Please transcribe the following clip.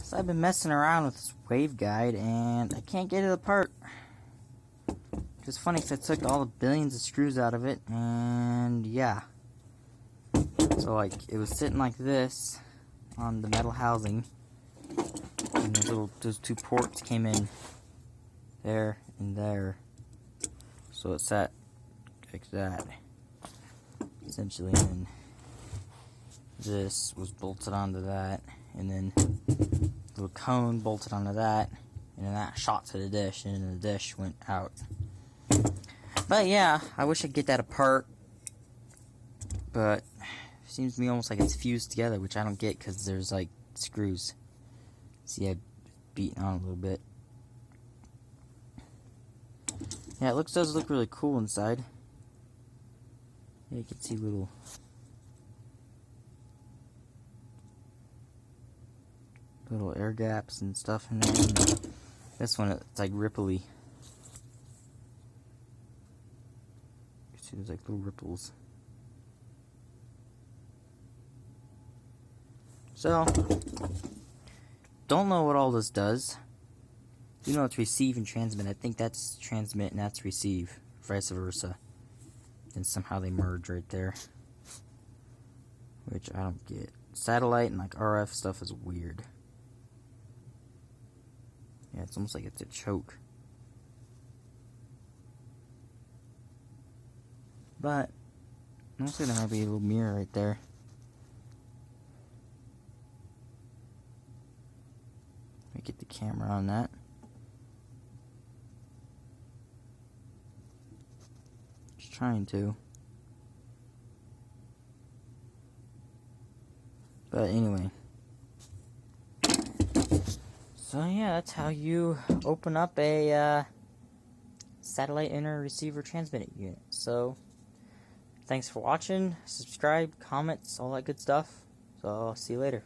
So I've been messing around with this waveguide and I can't get it apart. It's funny because I took all the billions of screws out of it, and yeah. So like it was sitting like this on the metal housing, and those two ports came in there and there. So it sat like that essentially, and then this was bolted onto that, and then the little cone bolted onto that, and then that shot to the dish, and then the dish went out. But yeah, I wish I could get that apart, but it seems to me almost like it's fused together, which I don't get because there's like screws. See, I beat on a little bit. Yeah, it does look really cool inside. Yeah, you can see little air gaps and stuff in there. And this one, it's like ripply. You see, there's like little ripples. So, don't know what all this does. Do know it's receive and transmit. I think that's transmit and that's receive, vice versa. And somehow they merge right there, which I don't get. Satellite and like RF stuff is weird. Yeah, it's almost like it's a choke. But mostly there might be a little mirror right there. Let me get the camera on that. Just trying to. But anyway. So yeah, that's how you open up a satellite inner receiver transmitting unit. So thanks for watching, subscribe, comments, all that good stuff. So I'll see you later.